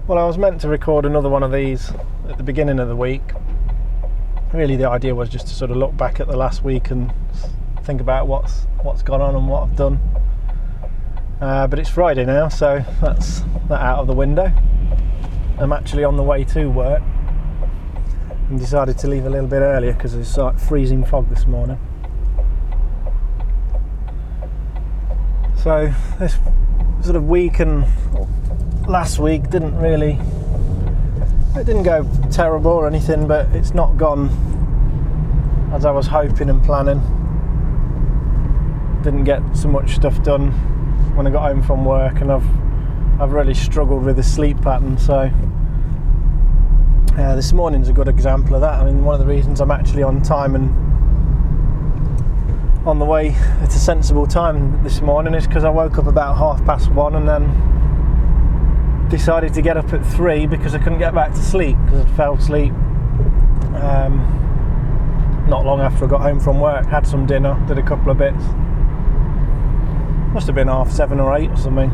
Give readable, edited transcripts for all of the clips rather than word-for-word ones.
Well, I was meant to record another one of these at the beginning of the week. Really the idea was just to sort of look back at the last week and think about what's gone on and what I've done. But it's Friday now, so that's that out of the window. I'm actually on the way to work and decided to leave a little bit earlier because it's like freezing fog this morning. So this sort of week and last week didn't go terrible or anything, but it's not gone as I was hoping and planning. Didn't get so much stuff done when I got home from work, and I've really struggled with the sleep pattern, so this morning's a good example of that. I mean, one of the reasons I'm actually on time and on the way at a sensible time this morning is because I woke up about 1:30 and then decided to get up at 3 because I couldn't get back to sleep because I fell asleep not long after I got home from work. Had some dinner, did a couple of bits. Must have been 7:30 or 8 or something.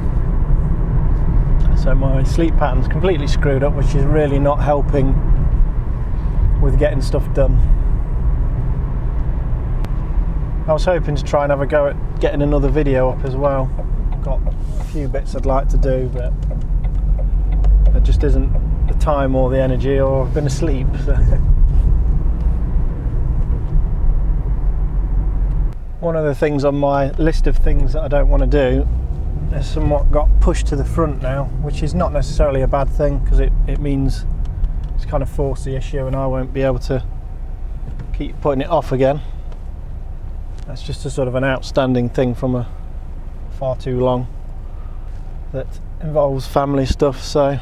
So my sleep pattern's completely screwed up, which is really not helping with getting stuff done. I was hoping to try and have a go at getting another video up as well. Got a few bits I'd like to do, but there just isn't the time or the energy, or I've been asleep. So. One of the things on my list of things that I don't want to do has somewhat got pushed to the front now, which is not necessarily a bad thing because it means it's kind of forced the issue and I won't be able to keep putting it off again. That's just a sort of an outstanding thing from far too long that involves family stuff. So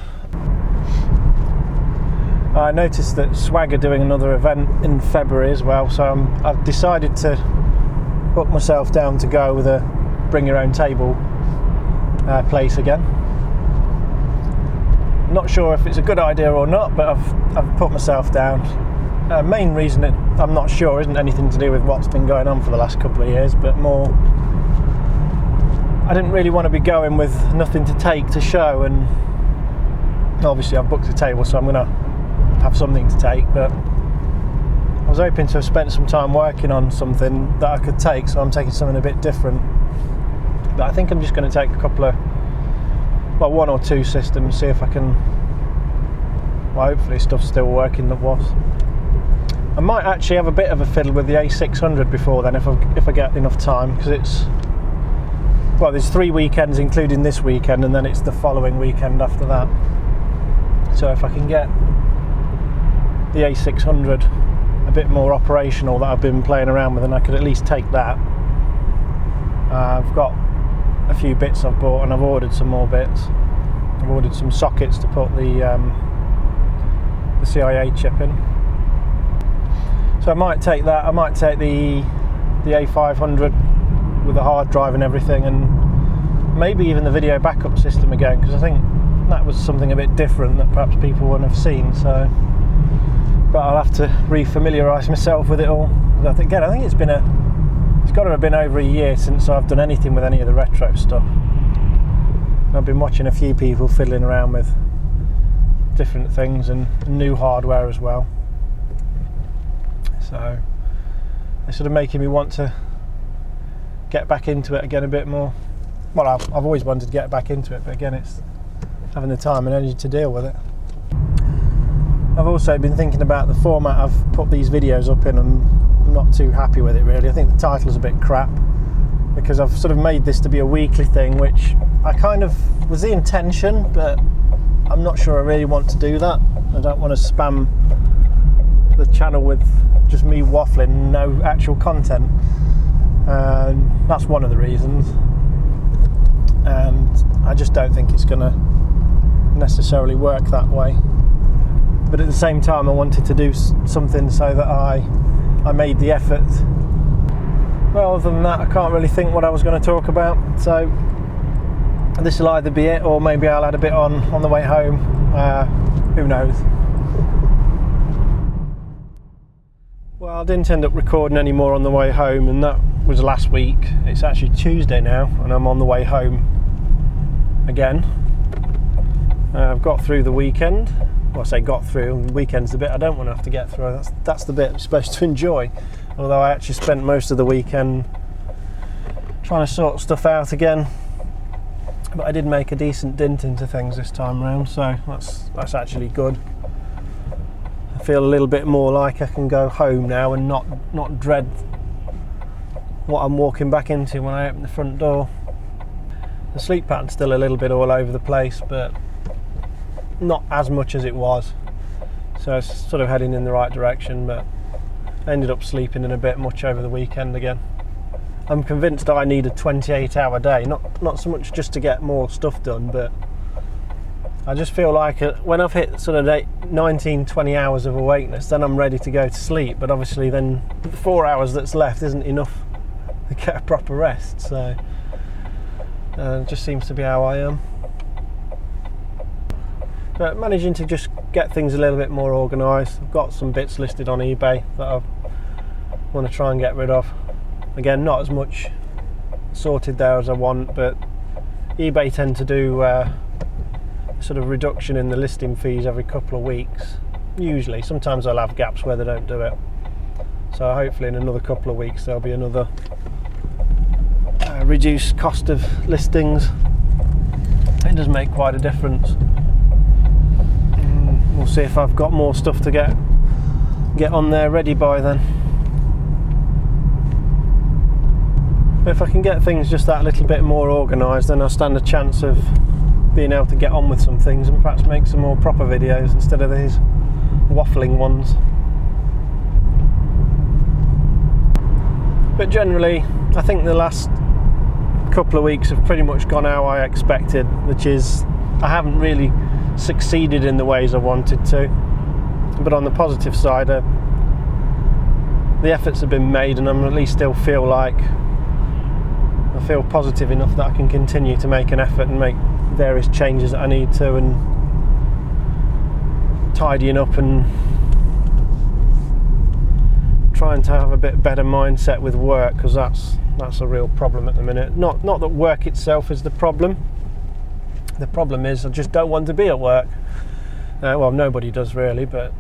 I noticed that Swag are doing another event in February as well, so I've decided to book myself down to go with a bring your own table place again. Not sure if it's a good idea or not, but I've put myself down. Main reason I'm not sure isn't anything to do with what's been going on for the last couple of years, but more I didn't really want to be going with nothing to take to show, and obviously I've booked a table, so I'm going to have something to take, but I was hoping to have spent some time working on something that I could take, so I'm taking something a bit different. But I think I'm just going to take a couple of, well, 1 or 2 systems, see if I can, well, hopefully stuff's still working that was. I might actually have a bit of a fiddle with the A600 before then if I get enough time, because it's, well, there's 3 weekends including this weekend, and then it's the following weekend after that. So if I can get the A600 a bit more operational that I've been playing around with, and I could at least take that. I've got a few bits I've bought, and I've ordered some more bits. I've ordered some sockets to put the CIA chip in. So I might take that. I might take the A500 with the hard drive and everything, and maybe even the video backup system again, because I think that was something a bit different that perhaps people wouldn't have seen. So, but I'll have to re-familiarise myself with it all. I think it's got to have been over a year since I've done anything with any of the retro stuff. I've been watching a few people fiddling around with different things and new hardware as well. So it's sort of making me want to get back into it again a bit more. Well, I've always wanted to get back into it, but again, it's having the time and energy to deal with it. I've also been thinking about the format I've put these videos up in, and I'm not too happy with it really. I think the title's a bit crap, because I've sort of made this to be a weekly thing, which I kind of was the intention, but I'm not sure I really want to do that. I don't want to spam the channel with just me waffling, no actual content. That's one of the reasons, and I just don't think it's going to necessarily work that way. But at the same time, I wanted to do something so that I made the effort. Well, other than that, I can't really think what I was going to talk about, so this will either be it, or maybe I'll add a bit on the way home. Who knows? Well, I didn't end up recording any more on the way home, and that was last week. It's actually Tuesday now, and I'm on the way home again. I've got through the weekend. Well, I say got through, the weekend's the bit I don't want to have to get through. That's the bit I'm supposed to enjoy. Although I actually spent most of the weekend trying to sort stuff out again. But I did make a decent dint into things this time round, so that's actually good. I feel a little bit more like I can go home now and not dread what I'm walking back into when I open the front door. The sleep pattern's still a little bit all over the place, but not as much as it was. So it's sort of heading in the right direction, but I ended up sleeping in a bit much over the weekend again. I'm convinced I need a 28-hour day, not so much just to get more stuff done, but I just feel like when I've hit sort of 19, 20 hours of awakeness, then I'm ready to go to sleep. But obviously then the 4 hours that's left isn't enough to get a proper rest, so it just seems to be how I am. But managing to just get things a little bit more organised. I've got some bits listed on eBay that I want to try and get rid of. Again, not as much sorted there as I want, but eBay tend to do sort of reduction in the listing fees every couple of weeks. Usually, sometimes I'll have gaps where they don't do it. So hopefully in another couple of weeks there'll be another reduced cost of listings. It does make quite a difference. We'll see if I've got more stuff to get on there ready by then. If I can get things just that little bit more organised, then I'll stand a chance of being able to get on with some things and perhaps make some more proper videos instead of these waffling ones. But generally, I think the last couple of weeks have pretty much gone how I expected, which is I haven't really succeeded in the ways I wanted to. But on the positive side, the efforts have been made, and I'm at least still feel positive enough that I can continue to make an effort and make various changes that I need to, and tidying up and trying to have a bit better mindset with work, because that's a real problem at the minute. Not that work itself is the problem. The problem is I just don't want to be at work. Well, nobody does really, but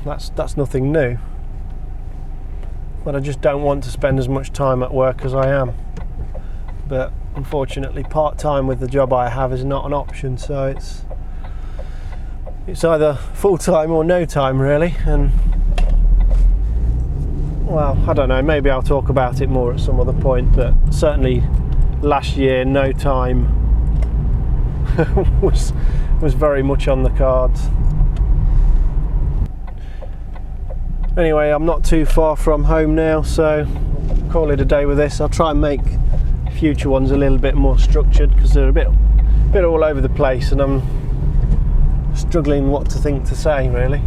that's nothing new. But I just don't want to spend as much time at work as I am. But unfortunately, part-time with the job I have is not an option, so it's either full-time or no time really. And well, I don't know, maybe I'll talk about it more at some other point, but certainly last year no time was very much on the cards. Anyway, I'm not too far from home now, so call it a day with this. I'll try and make future ones a little bit more structured, because they're a bit all over the place and I'm struggling what to think to say really.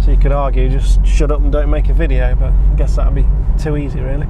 So you could argue just shut up and don't make a video, but I guess that would be too easy really.